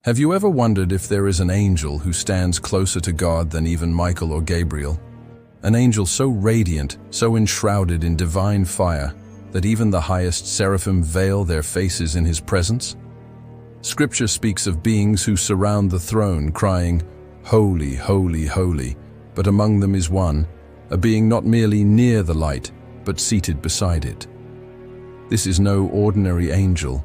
Have you ever wondered if there is an angel who stands closer to God than even Michael or Gabriel? An angel so radiant, so enshrouded in divine fire, that even the highest seraphim veil their faces in his presence? Scripture speaks of beings who surround the throne, crying, "Holy, holy, holy," but among them is one, a being not merely near the light, but seated beside it. This is no ordinary angel.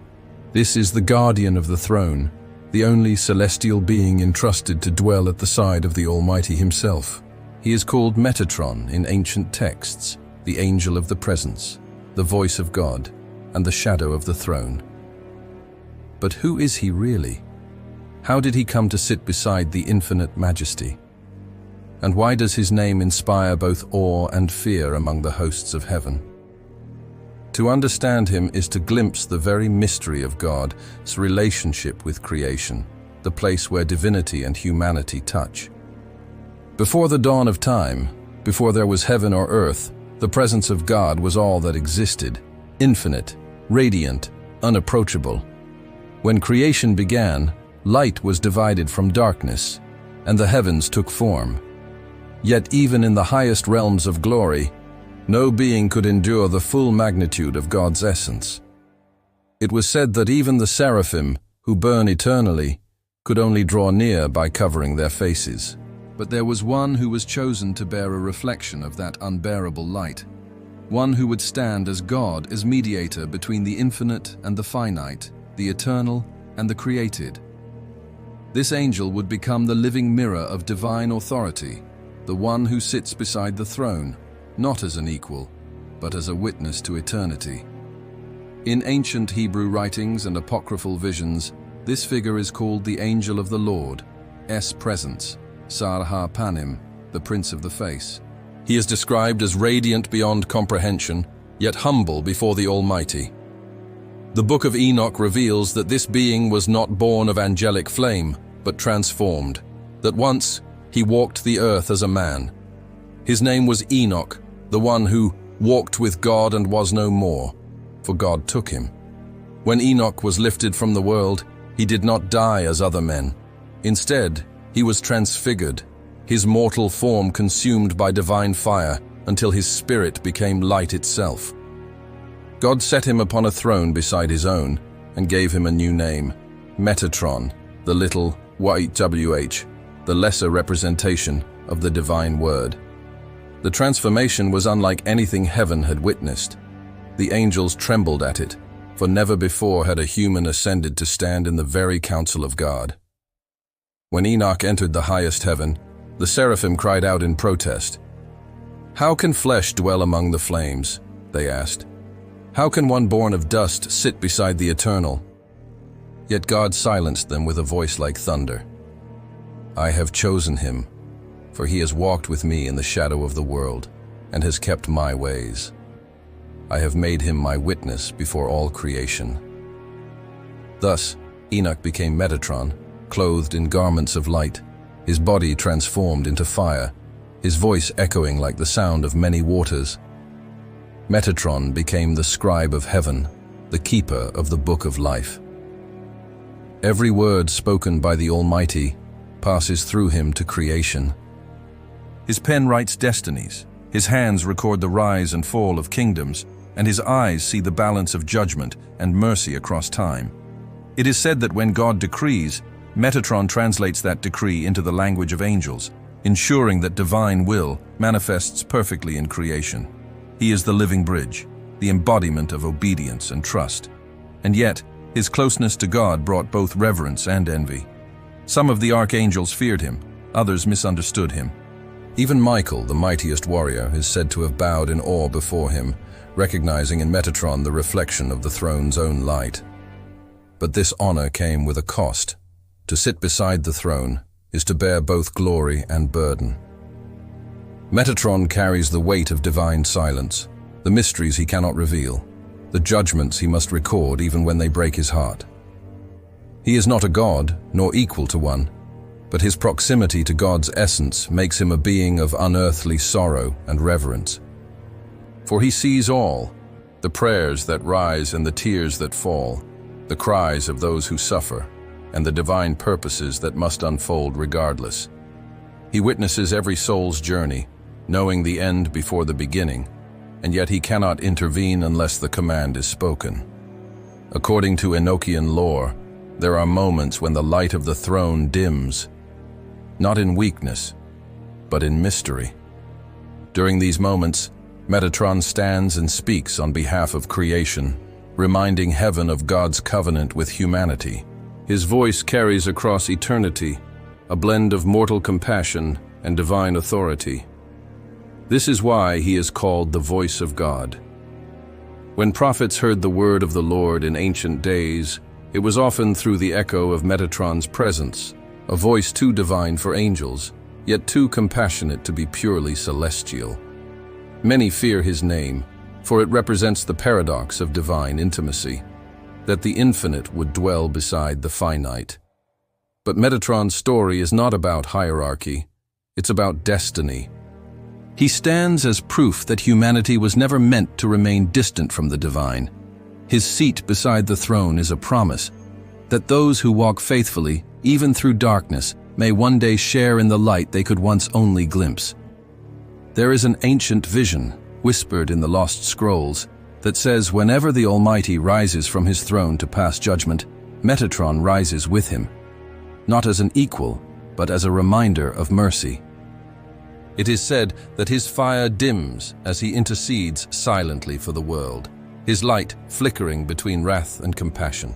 This is the guardian of the throne, the only celestial being entrusted to dwell at the side of the Almighty himself. He is called Metatron in ancient texts, the angel of the presence, the voice of God, and the shadow of the throne. But who is he really? How did he come to sit beside the infinite majesty? And why does his name inspire both awe and fear among the hosts of heaven? To understand him is to glimpse the very mystery of God's relationship with creation, the place where divinity and humanity touch. Before the dawn of time, before there was heaven or earth, the presence of God was all that existed, infinite, radiant, unapproachable. When creation began, light was divided from darkness, and the heavens took form. Yet even in the highest realms of glory, no being could endure the full magnitude of God's essence. It was said that even the seraphim, who burn eternally, could only draw near by covering their faces. But there was one who was chosen to bear a reflection of that unbearable light, one who would stand as God, as mediator between the infinite and the finite, the eternal and the created. This angel would become the living mirror of divine authority, the one who sits beside the throne, not as an equal, but as a witness to eternity. In ancient Hebrew writings and apocryphal visions, this figure is called the Angel of the Lord, S Presence, Sar Ha-Panim, the Prince of the Face. He is described as radiant beyond comprehension, yet humble before the Almighty. The Book of Enoch reveals that this being was not born of angelic flame, but transformed, that once he walked the earth as a man. His name was Enoch, the one who walked with God and was no more, for God took him. When Enoch was lifted from the world, he did not die as other men. Instead, he was transfigured, his mortal form consumed by divine fire until his spirit became light itself. God set him upon a throne beside his own and gave him a new name, Metatron, the little YHWH, the lesser representation of the divine word. The transformation was unlike anything heaven had witnessed. The angels trembled at it, for never before had a human ascended to stand in the very counsel of God. When Enoch entered the highest heaven, the seraphim cried out in protest. "How can flesh dwell among the flames?" they asked. "How can one born of dust sit beside the eternal?" Yet God silenced them with a voice like thunder. "I have chosen him, for he has walked with me in the shadow of the world, and has kept my ways. I have made him my witness before all creation." Thus, Enoch became Metatron, clothed in garments of light, his body transformed into fire, his voice echoing like the sound of many waters. Metatron became the Scribe of Heaven, the keeper of the Book of Life. Every word spoken by the Almighty passes through him to creation. His pen writes destinies, his hands record the rise and fall of kingdoms, and his eyes see the balance of judgment and mercy across time. It is said that when God decrees, Metatron translates that decree into the language of angels, ensuring that divine will manifests perfectly in creation. He is the living bridge, the embodiment of obedience and trust. And yet, his closeness to God brought both reverence and envy. Some of the archangels feared him, others misunderstood him. Even Michael, the mightiest warrior, is said to have bowed in awe before him, recognizing in Metatron the reflection of the throne's own light. But this honor came with a cost. To sit beside the throne is to bear both glory and burden. Metatron carries the weight of divine silence, the mysteries he cannot reveal, the judgments he must record even when they break his heart. He is not a god, nor equal to one, but his proximity to God's essence makes him a being of unearthly sorrow and reverence. For he sees all, the prayers that rise and the tears that fall, the cries of those who suffer, and the divine purposes that must unfold regardless. He witnesses every soul's journey, knowing the end before the beginning, and yet he cannot intervene unless the command is spoken. According to Enochian lore, there are moments when the light of the throne dims, not in weakness, but in mystery. During these moments, Metatron stands and speaks on behalf of creation, reminding heaven of God's covenant with humanity. His voice carries across eternity, a blend of mortal compassion and divine authority. This is why he is called the voice of God. When prophets heard the word of the Lord in ancient days, it was often through the echo of Metatron's presence, a voice too divine for angels, yet too compassionate to be purely celestial. Many fear his name, for it represents the paradox of divine intimacy, that the infinite would dwell beside the finite. But Metatron's story is not about hierarchy, it's about destiny. He stands as proof that humanity was never meant to remain distant from the divine. His seat beside the throne is a promise that those who walk faithfully, even through darkness, may one day share in the light they could once only glimpse. There is an ancient vision, whispered in the lost scrolls, that says whenever the Almighty rises from his throne to pass judgment, Metatron rises with him, not as an equal, but as a reminder of mercy. It is said that his fire dims as he intercedes silently for the world, his light flickering between wrath and compassion.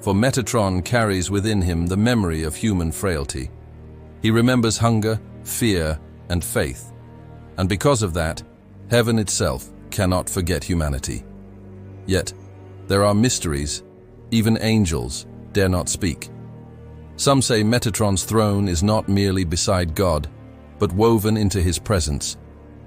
For Metatron carries within him the memory of human frailty. He remembers hunger, fear, and faith. And because of that, heaven itself cannot forget humanity. Yet, there are mysteries even angels dare not speak. Some say Metatron's throne is not merely beside God, but woven into his presence,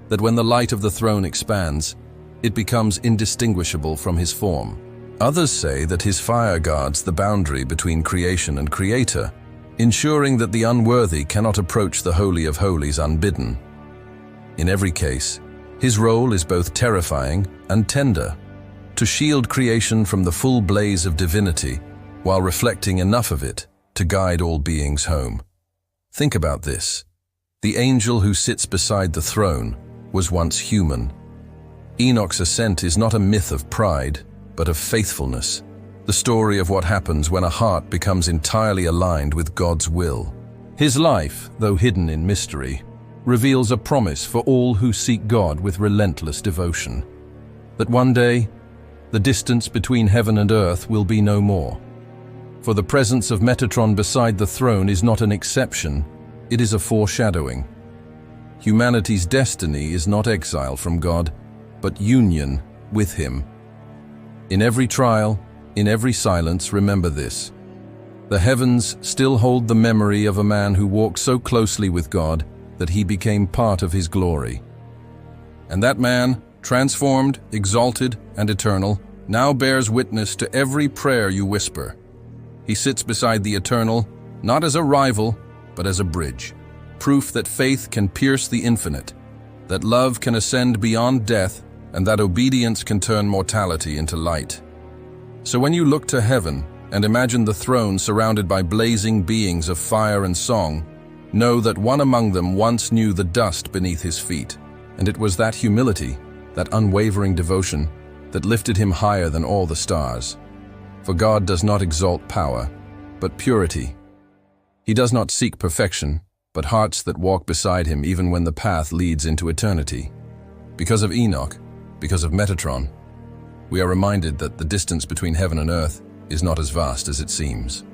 that when the light of the throne expands, it becomes indistinguishable from his form. Others say that his fire guards the boundary between creation and creator, ensuring that the unworthy cannot approach the Holy of Holies unbidden. In every case, his role is both terrifying and tender, to shield creation from the full blaze of divinity, while reflecting enough of it to guide all beings home. Think about this. The angel who sits beside the throne was once human. Enoch's ascent is not a myth of pride, but of faithfulness, the story of what happens when a heart becomes entirely aligned with God's will. His life, though hidden in mystery, reveals a promise for all who seek God with relentless devotion, that one day, the distance between heaven and earth will be no more. For the presence of Metatron beside the throne is not an exception, it is a foreshadowing. Humanity's destiny is not exile from God, but union with Him. In every trial, in every silence, remember this. The heavens still hold the memory of a man who walked so closely with God that he became part of His glory. And that man, transformed, exalted, and eternal, now bears witness to every prayer you whisper. He sits beside the eternal, not as a rival, but as a bridge, proof that faith can pierce the infinite, that love can ascend beyond death, and that obedience can turn mortality into light. So when you look to heaven and imagine the throne surrounded by blazing beings of fire and song, know that one among them once knew the dust beneath his feet, and it was that humility, that unwavering devotion, that lifted him higher than all the stars. For God does not exalt power, but purity. He does not seek perfection, but hearts that walk beside Him even when the path leads into eternity. Because of Enoch, because of Metatron, we are reminded that the distance between heaven and earth is not as vast as it seems.